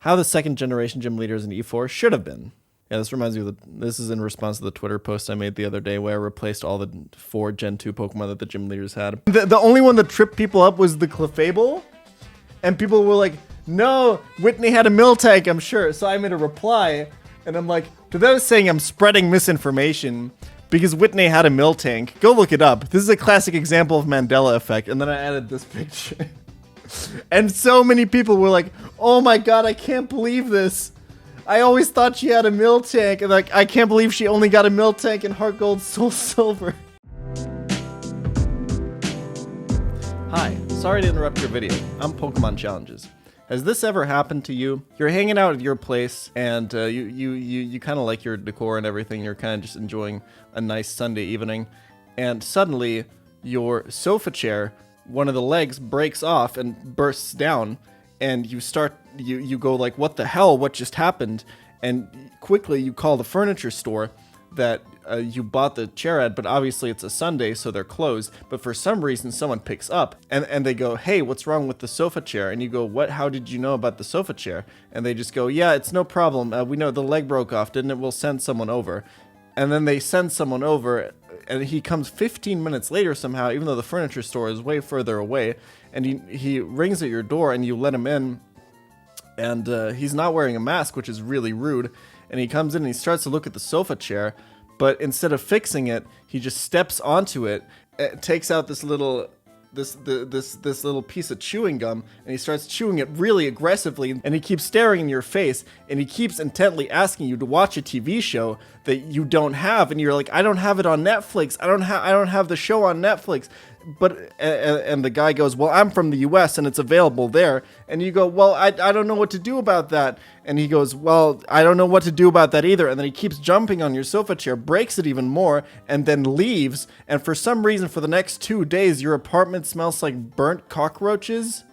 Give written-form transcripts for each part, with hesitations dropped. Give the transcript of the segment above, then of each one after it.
how the second generation gym leaders in E4 should have been. Yeah, this reminds me of this is in response to the Twitter post I made the other day where I replaced all the 4 Gen 2 Pokemon that the gym leaders had. The only one that tripped people up was the Clefable. And people were like, no, Whitney had a Miltank, I'm sure. So I made a reply, and I'm like, to those saying I'm spreading misinformation because Whitney had a Miltank, go look it up. This is a classic example of Mandela effect. And then I added this picture. And so many people were like, oh my god, I can't believe this. I always thought she had a Miltank, and like, I can't believe she only got a Miltank in Heart Gold, Soul Silver. Hi, sorry to interrupt your video. I'm PokemonChallenges. Has this ever happened to you? You're hanging out at your place, and you kind of like your decor and everything. You're kind of just enjoying a nice Sunday evening, and suddenly your sofa chair, one of the legs breaks off and bursts down, and you go like, what the hell, what just happened? And quickly you call the furniture store that you bought the chair at, but obviously it's a Sunday, so they're closed. But for some reason, someone picks up and they go, hey, what's wrong with the sofa chair? And you go, what? How did you know about the sofa chair? And they just go, yeah, it's no problem. We know the leg broke off, didn't it? We'll send someone over. And then they send someone over, and he comes 15 minutes later somehow, even though the furniture store is way further away. And he rings at your door, and you let him in. And he's not wearing a mask, which is really rude. And he comes in and he starts to look at the sofa chair. But instead of fixing it, he just steps onto it, takes out this little little piece of chewing gum, and he starts chewing it really aggressively, and he keeps staring in your face, and he keeps intently asking you to watch a TV show that you don't have, and you're like, I don't have it on Netflix. I don't have the show on Netflix. But and the guy goes, well, I'm from the US and it's available there. And you go, well, I don't know what to do about that. And he goes, well, I don't know what to do about that either. And then he keeps jumping on your sofa chair, breaks it even more, and then leaves. And for some reason, for the next 2 days, your apartment smells like burnt cockroaches.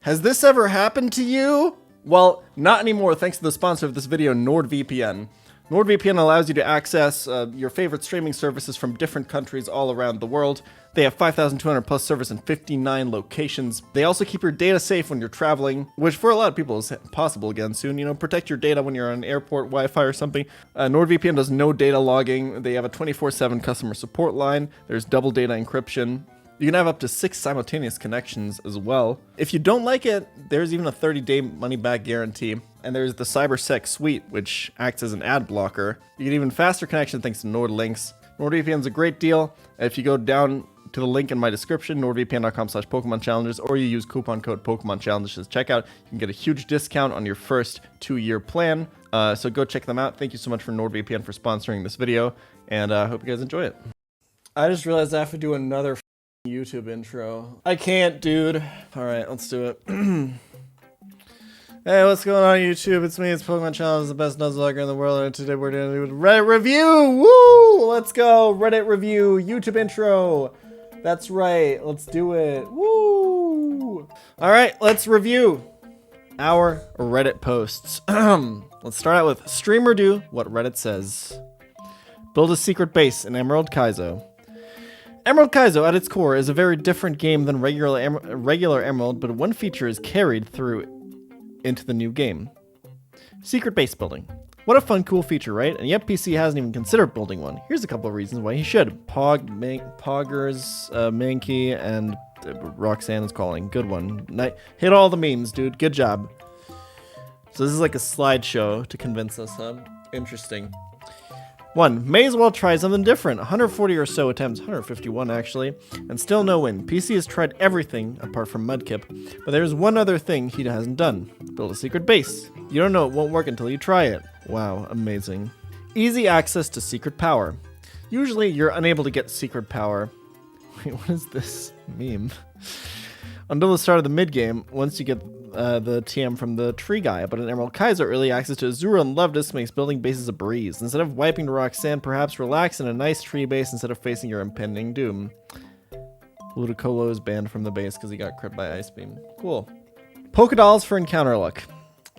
Has this ever happened to you? Well, not anymore, thanks to the sponsor of this video, NordVPN. NordVPN allows you to access your favorite streaming services from different countries all around the world. They have 5,200 plus servers in 59 locations. They also keep your data safe when you're traveling, which for a lot of people is possible again soon. You know, protect your data when you're on airport Wi-Fi or something. NordVPN does no data logging. They have a 24/7 customer support line. There's double data encryption. You can have up to 6 simultaneous connections as well. If you don't like it, there's even a 30-day money-back guarantee. And there's the CyberSec Suite, which acts as an ad blocker. You get even faster connection thanks to NordLynx. NordVPN is a great deal. If you go down to the link in my description, nordvpn.com/PokemonChallenges, or you use coupon code PokemonChallenges at checkout, you can get a huge discount on your first 2-year plan. So go check them out. Thank you so much for NordVPN for sponsoring this video, and I hope you guys enjoy it. I just realized I have to do another YouTube intro. I can't, dude. All right, let's do it. Hey, what's going on YouTube? It's me, it's PokemonChallenges, the best Nuzlocke in the world, and today we're gonna do a Reddit review! Woo! Let's go! Reddit review, YouTube intro! That's right, let's do it. Woo! Alright, let's review our Reddit posts. Let's start out with Streamer Do What Reddit Says. Build a secret base in Emerald Kaizo. Emerald Kaizo, at its core, is a very different game than regular Emerald, but one feature is carried through into the new game. Secret base building. What a fun, cool feature, right? And yet PC hasn't even considered building one. Here's a couple of reasons why he should. Poggers, Mankey, and Roxanne is calling. Good one. Hit all the memes, dude. Good job. So this is like a slideshow to convince us, huh? Interesting. 1. May as well try something different. 140 or so attempts, 151 actually, and still no win. PC has tried everything apart from Mudkip, but there's one other thing he hasn't done. Build a secret base. You don't know it won't work until you try it. Wow, amazing. Easy access to secret power. Usually you're unable to get secret power. Wait, what is this meme? Until the start of the mid-game, once you get the TM from the tree guy, but in Emerald Kaizo, early access to Azura and Lovedus makes building bases a breeze. Instead of wiping to Roxanne, perhaps relax in a nice tree base instead of facing your impending doom. Ludicolo is banned from the base because he got crit by Ice Beam. Cool. Pokedolls for encounter luck.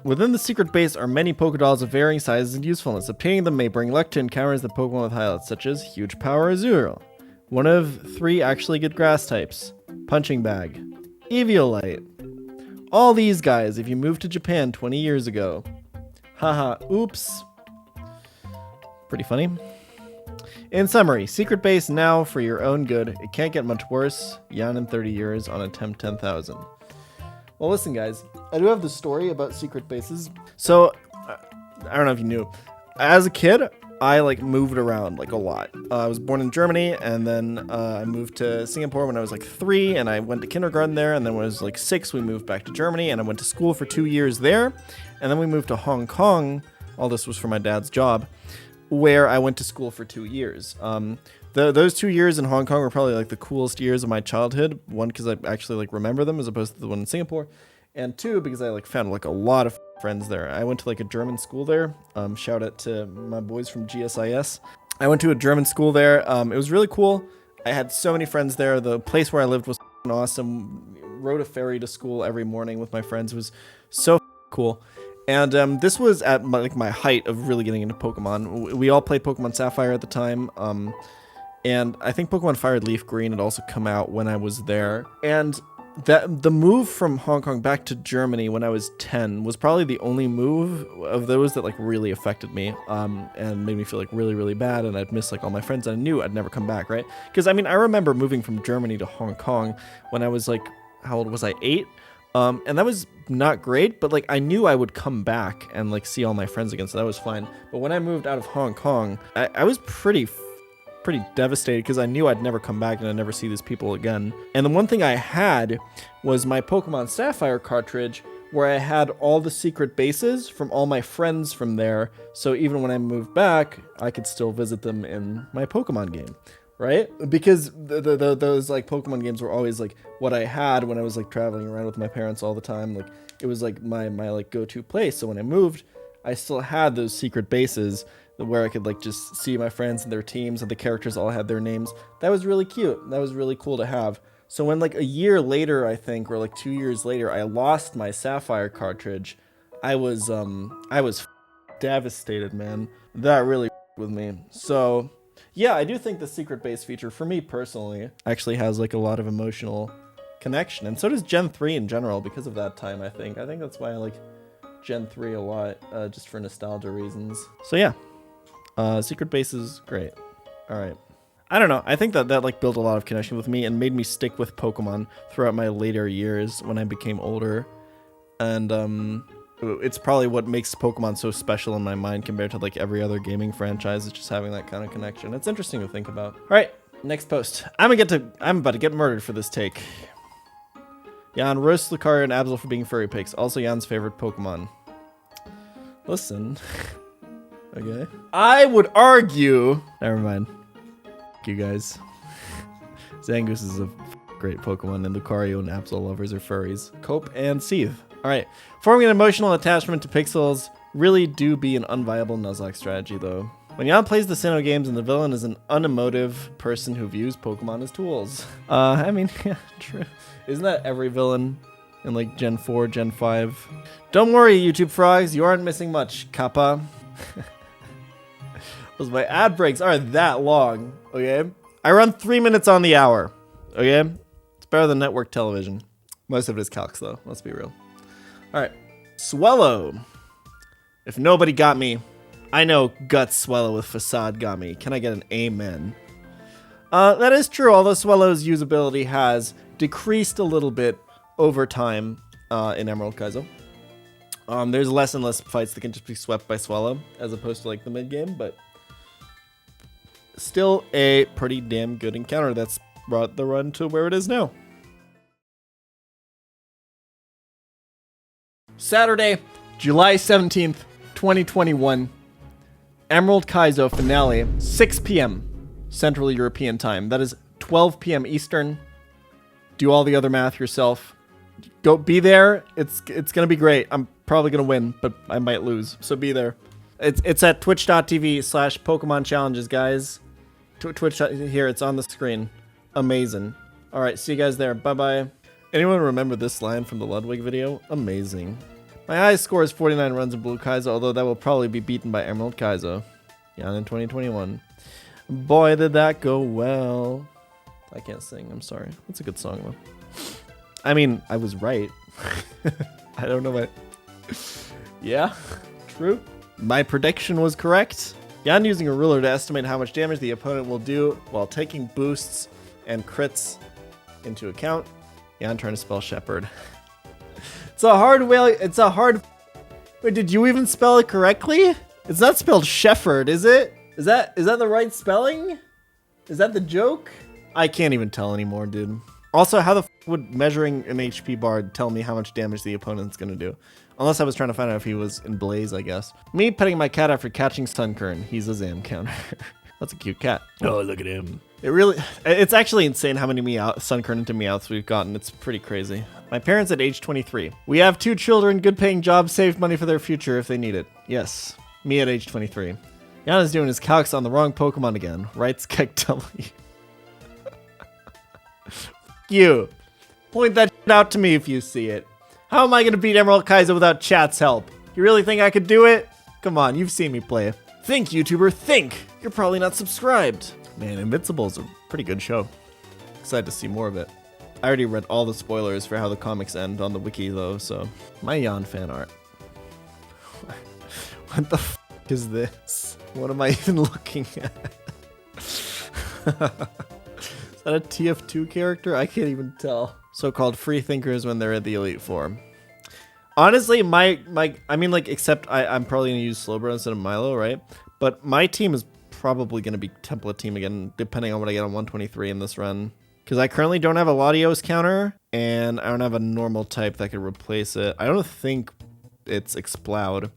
Within the secret base are many Pokedolls of varying sizes and usefulness. Obtaining them may bring luck to encounters that Pokemon with highlights, such as Huge Power Azura. 1 of 3 actually good grass types. Punching Bag. Eviolite. All these guys, if you moved to Japan 20 years ago. Haha, oops. Pretty funny. In summary, secret base now for your own good. It can't get much worse. Yan in 30 years on attempt 10,000. Well, listen, guys. I do have the story about secret bases. So, I don't know if you knew. As a kid, I like moved around like a lot. I was born in Germany, and then I moved to Singapore when I was like 3, and I went to kindergarten there, and then when I was like 6, we moved back to Germany, and I went to school for 2 years there, and then we moved to Hong Kong. All this was for my dad's job, where I went to school for 2 years. Those 2 years in Hong Kong were probably like the coolest years of my childhood. One, because I actually like remember them as opposed to the one in Singapore, and 2, because I like found like a lot of friends there. I went to like a German school there. Shout out to my boys from GSIS. I went to a German school there. It was really cool. I had so many friends there. The place where I lived was awesome. Rode a ferry to school every morning with my friends. It was so cool. And this was at my height of really getting into Pokemon. We all played Pokemon Sapphire at the time. And I think Pokemon Fire Leaf Green had also come out when I was there. And the move from Hong Kong back to Germany when I was 10 was probably the only move of those that like really affected me, and made me feel like really, really bad, and I'd miss like all my friends, and I knew I'd never come back, right? Because I mean, I remember moving from Germany to Hong Kong when I was like, how old was I? 8? And that was not great, but like I knew I would come back and like see all my friends again, so that was fine. But when I moved out of Hong Kong, I was pretty devastated because I knew I'd never come back and I'd never see these people again. And the one thing I had was my Pokemon Sapphire cartridge, where I had all the secret bases from all my friends from there, so even when I moved back, I could still visit them in my Pokemon game, right? Because those like Pokemon games were always like what I had when I was like traveling around with my parents all the time. Like it was like my like go-to place. So when I moved, I still had those secret bases where I could like just see my friends and their teams, and the characters all had their names. That was really cute. That was really cool to have. So when like a year later, I think, or like 2 years later, I lost my Sapphire cartridge, I was devastated, man. That really with me. So yeah, I do think the secret base feature, for me personally, actually has like a lot of emotional connection, and so does Gen 3 in general because of that time. I think that's why I like Gen 3 a lot, just for nostalgia reasons. So yeah. Secret base is great. All right. I don't know. I think that like built a lot of connection with me and made me stick with Pokemon throughout my later years when I became older. And it's probably what makes Pokemon so special in my mind compared to like every other gaming franchise. It's just having that kind of connection. It's interesting to think about. All right, next post. I'm about to get murdered for this take. Jan roasts Lucario and Absol for being furry pigs. Also Jan's favorite Pokemon. Listen. Okay. I would argue... Never mind. F you guys. Zangoose is a great Pokemon, and Lucario and Absol lovers are furries. Cope and Seethe. Alright. Forming an emotional attachment to pixels really do be an unviable Nuzlocke strategy, though. When Jan plays the Sinnoh games and the villain is an unemotive person who views Pokemon as tools. I mean, yeah, true. Isn't that every villain in like Gen 4, Gen 5? Don't worry, YouTube frogs, you aren't missing much, Kappa. Those my ad breaks aren't that long, okay? I run 3 minutes on the hour, okay? It's better than network television. Most of it is calcs, though. Let's be real. All right, Swellow. If nobody got me, I know Guts Swellow with Facade got me. Can I get an amen? That is true, although Swellow's usability has decreased a little bit over time in Emerald Kaizo. There's less and less fights that can just be swept by Swellow, as opposed to like the mid-game, but still a pretty damn good encounter that's brought the run to where it is now. Saturday, July 17th, 2021. Emerald Kaizo finale, 6 p.m. Central European time. That is 12 p.m. Eastern. Do all the other math yourself. Go be there. It's gonna be great. I'm probably gonna win, but I might lose. So be there. It's at twitch.tv/PokemonChallenges, guys. Twitch here. It's on the screen. Amazing. All right, see you guys there. Bye bye. Anyone remember this line from the Ludwig video? Amazing. My highest score is 49 runs in Blue Kaizo, although that will probably be beaten by Emerald Kaizo. Jan in 2021. Boy, did that go well. I can't sing. I'm sorry. It's a good song though. I mean, I was right. I don't know what. Yeah, true. My prediction was correct. Jan using a ruler to estimate how much damage the opponent will do while taking boosts and crits into account. Jan trying to spell shepherd. It's a hard way. It's a hard. Wait, did you even spell it correctly? It's not spelled shepherd, is it? Is that the right spelling? Is that the joke? I can't even tell anymore, dude. Also, how the f would measuring an HP bar tell me how much damage the opponent's gonna do? Unless I was trying to find out if he was in Blaze, I guess. Me petting my cat after catching Sunkern. He's a Zam counter. That's a cute cat. Oh, look at him. It's actually insane how many Sunkern into Meowths we've gotten. It's pretty crazy. My parents at age 23. We have 2 children, good paying jobs, saved money for their future if they need it. Yes, me at age 23. Jan is doing his calcs on the wrong Pokemon again. Writes KW. You. Point that out to me if you see it. How am I going to beat Emerald Kaiser without chat's help? You really think I could do it? Come on, you've seen me play. Think, YouTuber, think. You're probably not subscribed. Man, Invincible's a pretty good show. Excited to see more of it. I already read all the spoilers for how the comics end on the wiki though, so. My Jan fan art. What the f is this? What am I even looking at? Is that a TF2 character? I can't even tell. So-called free thinkers when they're at the elite form. Honestly, I mean, like, except I'm probably gonna use Slowbro instead of Milo, right? But my team is probably gonna be template team again, depending on what I get on 123 in this run. Because I currently don't have a Latios counter, and I don't have a normal type that could replace it. I don't think it's Exploud.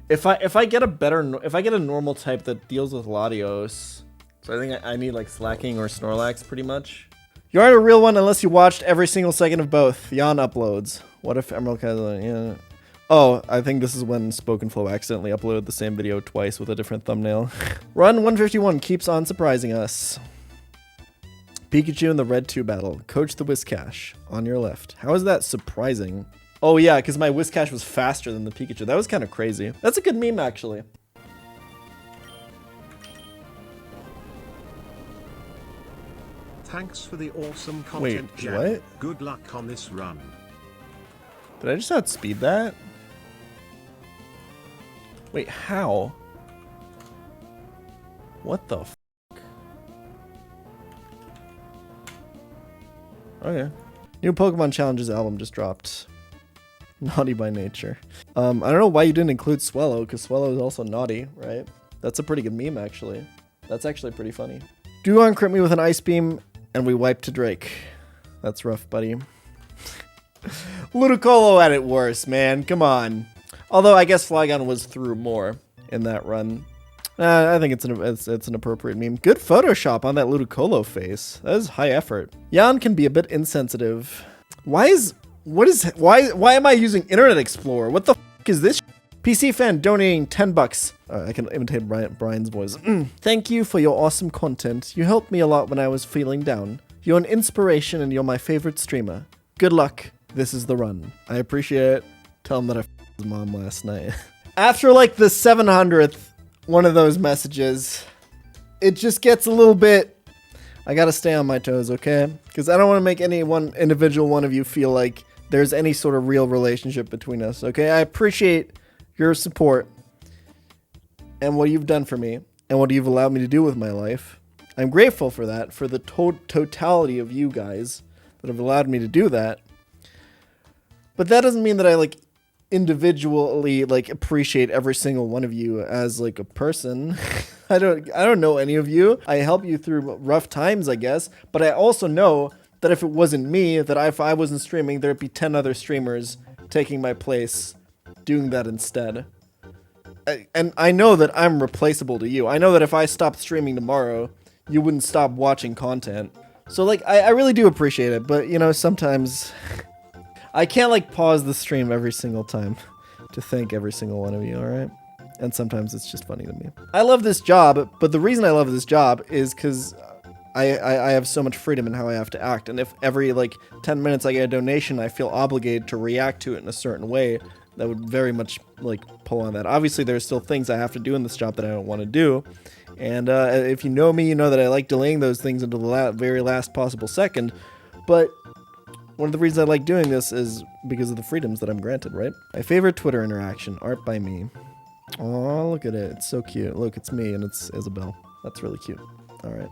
If I get a normal type that deals with Latios, so I think I need like Slacking or Snorlax pretty much. You aren't a real one unless you watched every single second of both. Jan uploads. What if Emerald Kaiser? Yeah. Oh, I think this is when Spoken Flow accidentally uploaded the same video twice with a different thumbnail. Run 151 keeps on surprising us. Pikachu in the Red 2 battle. Coach the Whiscash on your left. How is that surprising? Oh yeah, because my Whiscash was faster than the Pikachu. That was kind of crazy. That's a good meme, actually. Thanks for the awesome content, Wait, Jack. what? Good luck on this run. Did I just outspeed that? Wait, how? What the f***? Okay. New Pokemon Challenges album just dropped. Naughty by nature. I don't know why you didn't include Swellow, because Swellow is also naughty, right? That's a pretty good meme, actually. That's actually pretty funny. Duon crit me with an Ice Beam, and we wipe to Drake. That's rough, buddy. Ludicolo at it worse, man. Come on. Although I guess Flygon was through more in that run. I think it's an appropriate meme. Good Photoshop on that Ludicolo face. That is high effort. Jan can be a bit insensitive. Why am I using Internet Explorer? What the f is this? PC fan donating 10 bucks. I can imitate Brian's voice. Thank you for your awesome content. You helped me a lot when I was feeling down. You're an inspiration and you're my favorite streamer. Good luck. This is the run. I appreciate it. Tell him that I f***ed his mom last night. After like the 700th one of those messages, it just gets a little bit, I gotta stay on my toes, okay? Because I don't want to make any one individual one of you feel like there's any sort of real relationship between us, okay? I appreciate your support and what you've done for me and what you've allowed me to do with my life. I'm grateful for that, for the totality of you guys that have allowed me to do that. But that doesn't mean that I like individually like appreciate every single one of you as like a person. I don't know any of you. I help you through rough times, I guess, but I also know that if it wasn't me, that if I wasn't streaming, there'd be 10 other streamers taking my place, doing that instead. And I know that I'm replaceable to you. I know that if I stopped streaming tomorrow, you wouldn't stop watching content. So like, I really do appreciate it, but you know, sometimes I can't like pause the stream every single time to thank every single one of you, alright? And sometimes it's just funny to me. I love this job, but the reason I love this job is because I have so much freedom in how I have to act. And if every like 10 minutes I get a donation, I feel obligated to react to it in a certain way, that would very much like pull on that. Obviously, there's still things I have to do in this job that I don't want to do. And if you know me, you know that I like delaying those things until the very last possible second. But One of the reasons I like doing this is because of the freedoms that I'm granted, right? My favorite Twitter interaction, art by me. Oh, look at it. It's so cute. Look, it's me and it's Isabel. That's really cute. All right.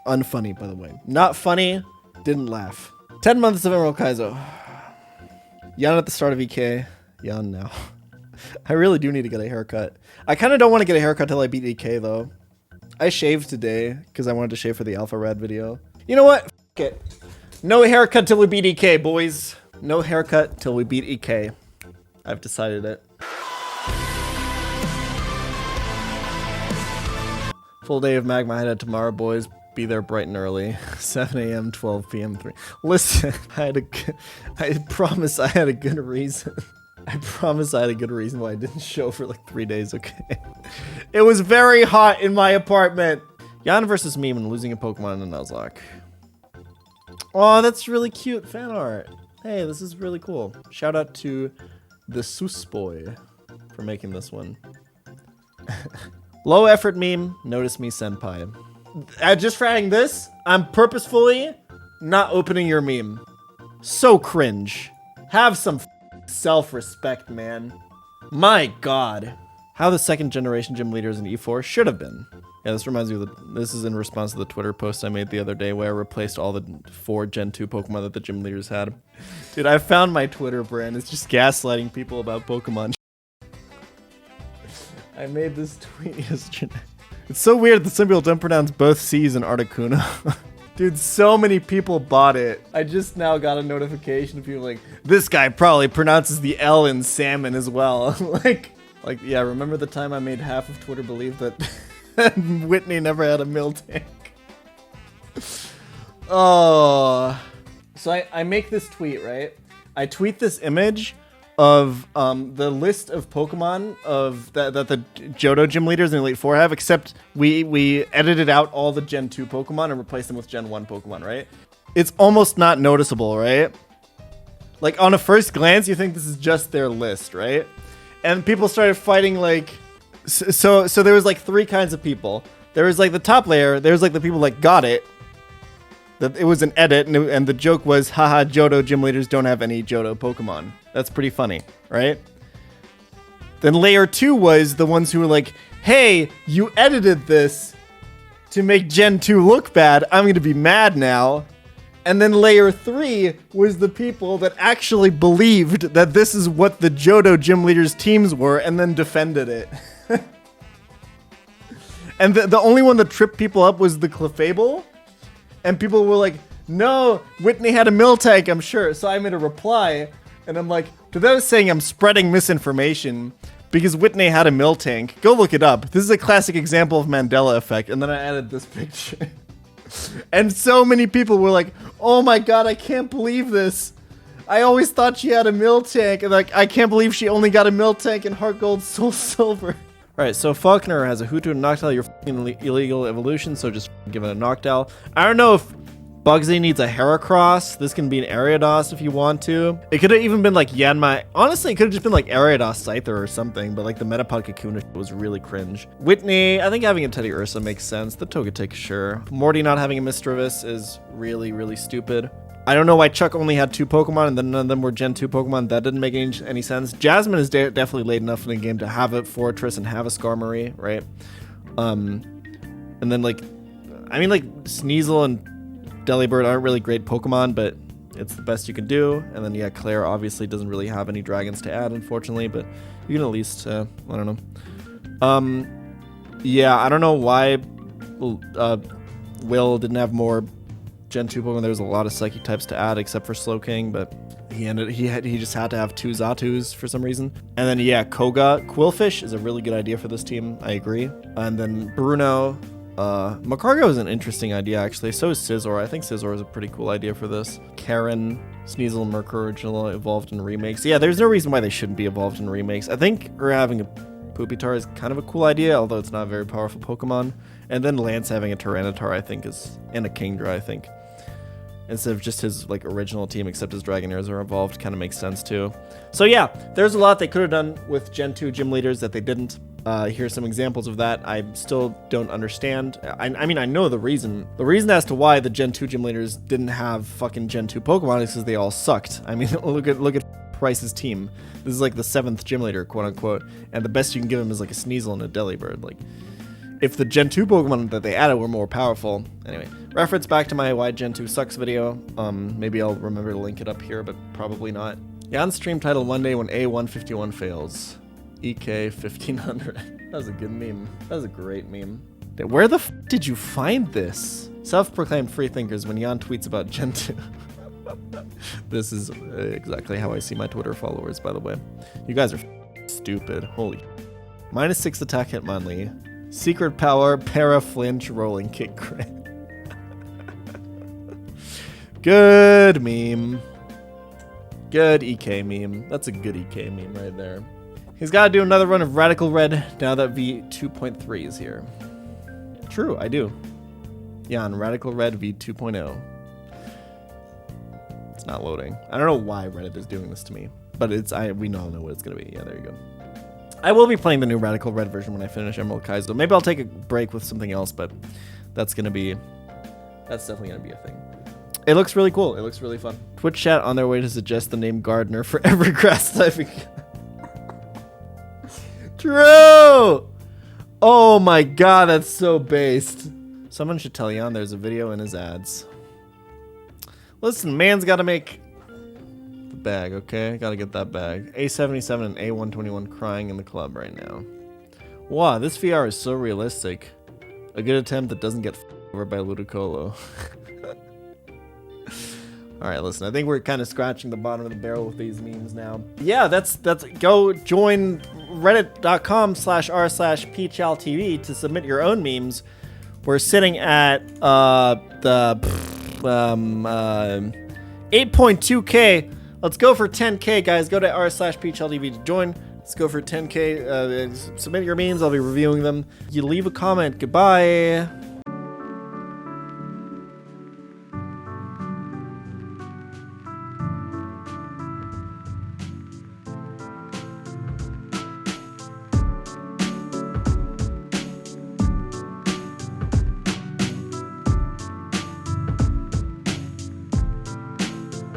Unfunny, by the way. Not funny. Didn't laugh. 10 months of Emerald Kaizo. Yawn at the start of EK. Yawn now. I really do need to get a haircut. I kind of don't want to get a haircut till I beat EK, though. I shaved today because I wanted to shave for the Alpha Red video. You know what? F it. No haircut till we beat EK, boys. No haircut till we beat EK. I've decided it. Full day of Magma Hideout tomorrow, boys. Be there bright and early. 7 a.m., 12 p.m., 3. Listen, I promise I had a good reason. I promise I had a good reason why I didn't show for like 3 days, okay? It was very hot in my apartment. Jan versus me when losing a Pokemon in Nuzlocke. Oh, that's really cute fan art. Hey, this is really cool. Shout out to the Sus Boy for making this one. Low effort meme, notice me senpai. Just for adding this, I'm purposefully not opening your meme. So cringe. Have some self-respect, man. My god. How the second generation gym leaders in E4 should have been. Yeah, this reminds me of this is in response to the Twitter post I made the other day where I replaced all the 4 Gen 2 Pokemon that the gym leaders had. Dude, I found my Twitter brand. It's just gaslighting people about Pokemon. I made this tweet yesterday. It's so weird that some people don't pronounce both C's in Articuno. Dude, so many people bought it. I just now got a notification of people like, this guy probably pronounces the L in salmon as well. like, yeah, remember the time I made half of Twitter believe that Whitney never had a mill tank? Oh. So I make this tweet, right? I tweet this image of the list of Pokemon of that the Johto gym leaders in Elite Four have, except we edited out all the Gen 2 Pokemon and replaced them with Gen 1 Pokemon, right? It's almost not noticeable, right? Like on a first glance, you think this is just their list, right? And people started fighting like, so there was like 3 kinds of people. There was like the top layer. There was like the people that got it. That it was an edit, and the joke was, haha, Johto gym leaders don't have any Johto Pokemon. That's pretty funny, right? Then layer 2 was the ones who were like, hey, you edited this to make Gen 2 look bad. I'm going to be mad now. And then layer 3 was the people that actually believed that this is what the Johto gym leaders teams were and then defended it. And the only one that tripped people up was the Clefable. And people were like, no, Whitney had a mill tank, I'm sure. So I made a reply, and I'm like, to those saying I'm spreading misinformation because Whitney had a mill tank, go look it up. This is a classic example of Mandela effect. And then I added this picture. And so many people were like, oh my god, I can't believe this. I always thought she had a mill tank. And like, I can't believe she only got a mill tank in Heart Gold Soul Silver. Alright, so Falconer has a Hutu and Noctowl. You're f***ing illegal evolution, so just give it a Noctowl. I don't know if Bugsy needs a Heracross. This can be an Ariados if you want to. It could have even been like Yanma. Honestly, it could have just been like Ariados Scyther or something, but like the Metapod Kakuna was really cringe. Whitney, I think having a Teddy Ursa makes sense. The Togetic, sure. Morty not having a Misdreavus is really, really stupid. I don't know why Chuck only had 2 Pokemon and then none of them were Gen 2 Pokemon. That didn't make any sense. Jasmine is definitely late enough in the game to have a Fortress and have a Skarmory, right? And then like, I mean like Sneasel and Delibird aren't really great Pokemon, but it's the best you can do. And then yeah, Claire obviously doesn't really have any dragons to add, unfortunately, but you can at least, I don't know. Yeah, I don't know why Will didn't have more Gen 2 Pokemon. There was a lot of Psychic types to add except for Slowking, but he just had to have 2 Zatus for some reason. And then yeah, Koga. Quillfish is a really good idea for this team, I agree. And then Bruno. Macargo is an interesting idea actually, so is Scizor. I think Scizor is a pretty cool idea for this. Karen, Sneasel, and Murkrow original evolved in remakes. Yeah, there's no reason why they shouldn't be evolved in remakes. I think her having a Pupitar is kind of a cool idea, although it's not a very powerful Pokemon. And then Lance having a Tyranitar, I think, and a Kingdra, I think. Instead of just his like original team, except his Dragonairs are evolved, kind of makes sense too. So yeah, there's a lot they could have done with Gen 2 gym leaders that they didn't. Here's some examples of that. I still don't understand. I mean, I know the reason. The reason as to why the Gen 2 gym leaders didn't have fucking Gen 2 Pokemon is because they all sucked. I mean, look at Price's team. This is like the 7th gym leader, quote unquote, and the best you can give him is like a Sneasel and a Delibird. Like, if the Gen 2 Pokemon that they added were more powerful. Anyway, reference back to my Why Gen 2 Sucks video. Maybe I'll remember to link it up here, but probably not. Jan stream title one day when A151 fails. EK 1500. That was a good meme. That was a great meme. Where the f did you find this? Self-proclaimed free thinkers when Jan tweets about Gen 2. This is exactly how I see my Twitter followers, by the way. You guys are stupid. Holy. -6 attack Hitmonlee. Secret power, para flinch, rolling kick crit. Good meme. Good EK meme. That's a good EK meme right there. He's got to do another run of Radical Red now that V2.3 is here. True, I do. Yeah, on Radical Red V2.0. It's not loading. I don't know why Reddit is doing this to me, but we all know what it's going to be. Yeah, there you go. I will be playing the new Radical Red version when I finish Emerald Kaizo. Maybe I'll take a break with something else, but that's definitely going to be a thing. It looks really cool. It looks really fun. Twitch chat on their way to suggest the name Gardener for every grass typing. True! Oh my god, that's so based. Someone should tell Jan there's a video in his ads. Listen, man's gotta make the bag, okay? Gotta get that bag. A77 and A121 crying in the club right now. Wow, this VR is so realistic. A good attempt that doesn't get over by Ludicolo. Alright, listen, I think we're kind of scratching the bottom of the barrel with these memes now. Yeah, that's go join reddit.com/r/PChalTV to submit your own memes. We're sitting at the 8.2k. Let's go for 10k, guys. Go to r/PChalTV to join. Let's go for 10k. Submit your memes. I'll be reviewing them. You leave a comment. Goodbye.